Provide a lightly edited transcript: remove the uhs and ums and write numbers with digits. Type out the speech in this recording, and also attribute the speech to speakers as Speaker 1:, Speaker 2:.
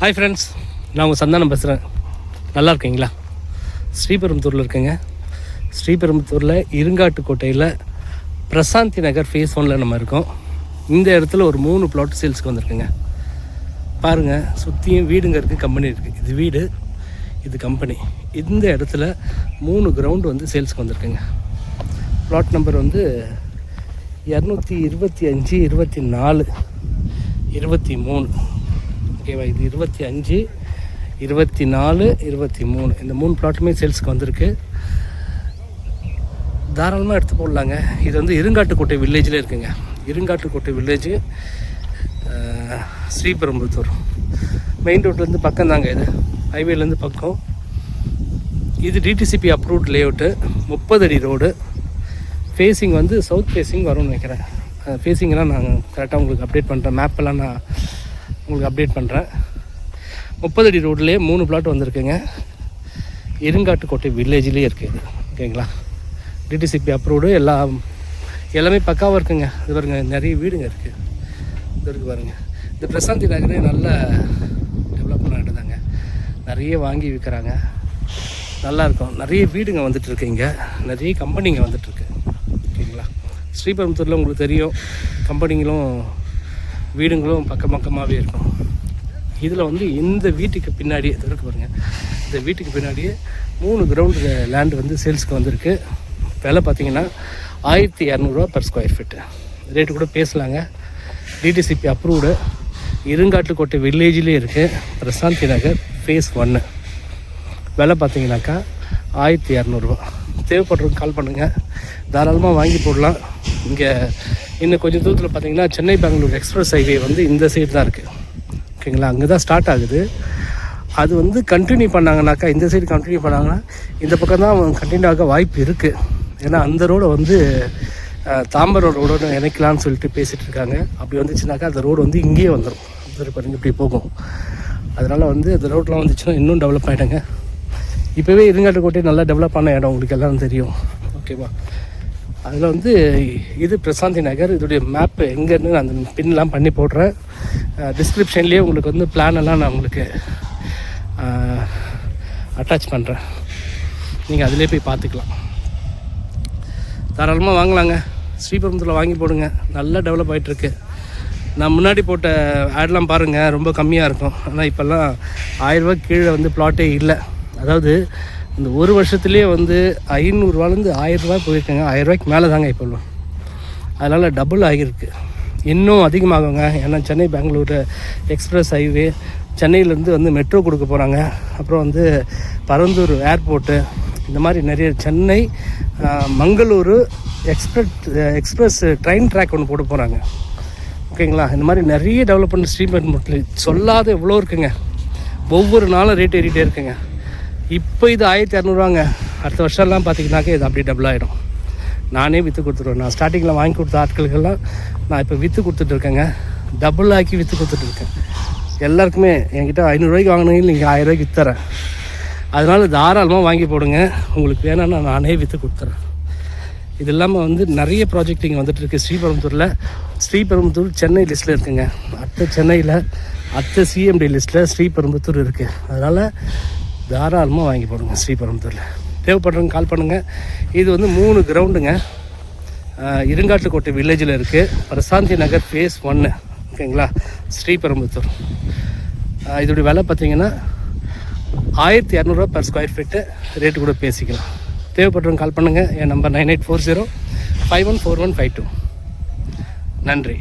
Speaker 1: Hi friends, நான் உங்கள் சந்தானம் பேசுகிறேன். நல்லா இருக்கீங்களா? ஸ்ரீபெரும்புத்தூரில் இருக்கேங்க. ஸ்ரீபெரும்புத்தூரில் இருங்காட்டுக்கோட்டையில் பிரசாந்தி நகர் ஃபேஸ் 1 நம்ம இருக்கோம். இந்த இடத்துல ஒரு 3 பிளாட் சேல்ஸ்க்கு வந்திருக்குங்க. பாருங்கள், சுற்றியும் வீடுங்க இருக்குது, கம்பெனி இருக்குது. இது வீடு, இது கம்பெனி. இந்த இடத்துல 3 கிரவுண்டு வந்து சேல்ஸ்க்கு வந்திருக்குங்க. பிளாட் நம்பர் வந்து 225, 24, 23. ஓகேவா? இது 25, 24, 23 இந்த 3 பிளாட்டுமே சேல்ஸுக்கு வந்திருக்கு. தாராளமாக எடுத்து போடலாங்க. இது வந்து இருங்காட்டுக்கோட்டை வில்லேஜில் இருக்குங்க. இருங்காட்டுக்கோட்டை வில்லேஜு, ஸ்ரீபெரும்புத்தூர் மெயின் ரோட்லேருந்து பக்கம் தாங்க. இது ஹைவேலேருந்து பக்கம். இது டிடிசிபி அப்ரூவ்ட் லேஅவுட்டு, 30 அடி ரோடு. ஃபேஸிங் வந்து சவுத் ஃபேஸிங் வரும்னு நினைக்கிறேன். ஃபேஸிங்கெல்லாம் நான் கரெக்டாக உங்களுக்கு அப்டேட் பண்ணுறேன். மேப்பெல்லாம் நான் உங்களுக்கு அப்டேட் பண்ணுறேன். 30 அடி ரோட்லேயே 3 பிளாட் வந்திருக்குங்க. இருங்காட்டுக்கோட்டை வில்லேஜ்லேயே இருக்குது. ஓகேங்களா? டிடிசிபி அப்ரூவ்டு, எல்லாமே பக்காவாக இருக்குங்க. இது பாருங்க, நிறைய வீடுங்க இருக்குது. இது இருக்குது பாருங்கள். இந்த பிரசாந்தி நகரே நல்ல டெவலப்மெண்ட் ஆகிட்டுதாங்க. நிறைய வாங்கி விற்கிறாங்க. நல்லாயிருக்கும். நிறைய வீடுங்க வந்துட்டுருக்கு. இங்கே நிறைய கம்பெனிங்க வந்துட்டுருக்கு. ஓகேங்களா? ஸ்ரீபெரும்புத்தூரில் உங்களுக்கு தெரியும், கம்பெனிங்களும் வீடுங்களும் பக்கமாகவே இருக்கும். இதில் வந்து இந்த வீட்டுக்கு பின்னாடியே இருக்கு பாருங்கள். இந்த வீட்டுக்கு பின்னாடியே 3 கிரவுண்டு லேண்டு வந்து சேல்ஸுக்கு வந்திருக்கு. விலை பார்த்திங்கன்னா 1200 ரூபா per ஸ்கொயர் ஃபீட்டு. ரேட்டு கூட பேசலாங்க. டிடிசிபி அப்ரூவ்டு, இருங்காட்டுக்கோட்டை வில்லேஜ்லேயே இருக்குது. பிரசாந்தி நகர் ஃபேஸ் 1. விலை பார்த்திங்கனாக்கா 1200 ரூபா. தேவைப்படுறதுக்கு கால் பண்ணுங்கள். தாராளமாக வாங்கி போடலாம். இங்கே இன்னும் கொஞ்சம் தூரத்தில் பார்த்திங்கன்னா சென்னை பெங்களூர் எக்ஸ்பிரஸ் ஹைவே வந்து இந்த சைடு தான் இருக்குது. ஓகேங்களா? அங்கே தான் ஸ்டார்ட் ஆகுது. அது வந்து கண்டினியூ பண்ணாங்கனாக்கா, இந்த சைடு கண்டினியூ பண்ணாங்கன்னா இந்த பக்கம் தான் கண்டினியூ ஆக வாய்ப்பு இருக்குது. ஏன்னா அந்த ரோடை வந்து தாம்பரம் ரோடோடு இணைக்கலான்னு சொல்லிட்டு பேசிகிட்டு இருக்காங்க. அப்படி வந்துச்சுனாக்கா அந்த ரோடு வந்து இங்கேயே வந்துடும். பாருங்க, இப்படி போகும். அதனால் வந்து அந்த ரோட்லாம் வந்துச்சுன்னா இன்னும் டெவலப் ஆகிடுங்க. இப்போவே இருங்காட்டுக்கோட்டை நல்லா டெவலப் ஆன இடம் உங்களுக்கு எல்லாம் தெரியும். ஓகேவா? அதில் வந்து இது பிரசாந்தி நகர். இதோடைய மேப்பு எங்கேருந்து நான் அந்த பின்லாம் பண்ணி போடுறேன். டிஸ்கிரிப்ஷன்லேயே உங்களுக்கு வந்து பிளானெல்லாம் நான் உங்களுக்கு அட்டாச் பண்ணுறேன். நீங்கள் அதிலே போய் பார்த்துக்கலாம். தாராளமாக வாங்கலாங்க. ஸ்ரீபெரும்புத்தூரில் வாங்கி போடுங்க. நல்லா டெவலப் ஆகிட்டுருக்கு. நான் முன்னாடி போட்ட ஆட்லாம் பாருங்கள், ரொம்ப கம்மியாக இருக்கும். ஆனால் இப்போல்லாம் 1000 ரூபா கீழே வந்து பிளாட்டே இல்லை. அதாவது இந்த ஒரு வருஷத்துலேயே வந்து 500 ரூபாலேருந்து 1000 ரூபாய் போயிருக்கேங்க. 1000 ரூபாய்க்கு மேலே தாங்க இப்போல்லாம். அதனால் டபுள் ஆகியிருக்கு. இன்னும் அதிகமாகுங்க. ஏன்னா சென்னை பெங்களூர் எக்ஸ்பிரஸ் ஹைவே, சென்னையிலேருந்து வந்து மெட்ரோ கொடுக்க போகிறாங்க. அப்புறம் வந்து பரந்தூர் ஏர்போர்ட்டு, இந்த மாதிரி நிறைய Chennai Mangalore express train track ஒன்று போட போகிறாங்க. ஓகேங்களா? இந்த மாதிரி நிறைய டெவலப்மெண்ட் ஸ்ரீபெரும்புத்தூர் சொல்லாத எவ்வளோ இருக்குங்க. ஒவ்வொரு நாளும் ரேட் ஏறிட்டே இருக்குங்க. இப்போ இது 1200 ரூபாங்க. அடுத்த வருஷம்லாம் பார்த்திங்கனாக்கா இது அப்படியே டபுள் ஆகிடும். நானே விற்று கொடுத்துருவேன். நான் ஸ்டார்டிங்கில் வாங்கி கொடுத்த ஆட்களுக்கெல்லாம் நான் இப்போ விற்று கொடுத்துட்ருக்கேங்க. டபுள் ஆக்கி விற்று கொடுத்துட்ருக்கேன். எல்லாருக்குமே என்கிட்ட 500 ரூபாய்க்கு வாங்கினீங்க, நீங்கள் 1000 ரூபாய்க்கு விற்றுறேன். அதனால் தாராளமாக வாங்கி போடுங்க. உங்களுக்கு வேணான்னா நானே விற்று கொடுத்துறேன். இது இல்லாமல் வந்து நிறைய ப்ராஜெக்ட் இங்கே வந்துட்டுருக்கு ஸ்ரீபெரும்புத்தூரில். ஸ்ரீபெரும்புத்தூர் சென்னை லிஸ்ட்டில் இருக்குங்க. சென்னையில் சிஎம்டி லிஸ்ட்டில் ஸ்ரீபெரும்புத்தூர் இருக்குது. அதனால் தாராளமாக வாங்கி போடுங்க. ஸ்ரீபெரும்புத்தூரில் தேவைப்படுறவங்க கால் பண்ணுங்கள். இது வந்து 3 கிரவுண்டுங்க. இருங்காட்டுக்கோட்டை வில்லேஜில் இருக்குது. பிரசாந்தி நகர் ஃபேஸ் 1. ஓகேங்களா? ஸ்ரீபெரும்புத்தூர். இதோடைய விலை பார்த்திங்கன்னா 1200 ரூபா per ஸ்கொயர் ஃபீட்டு. ரேட்டு கூட பேசிக்கலாம். தேவைப்படுறவங்க கால் பண்ணுங்கள். என் நம்பர் 9840 514152. நன்றி.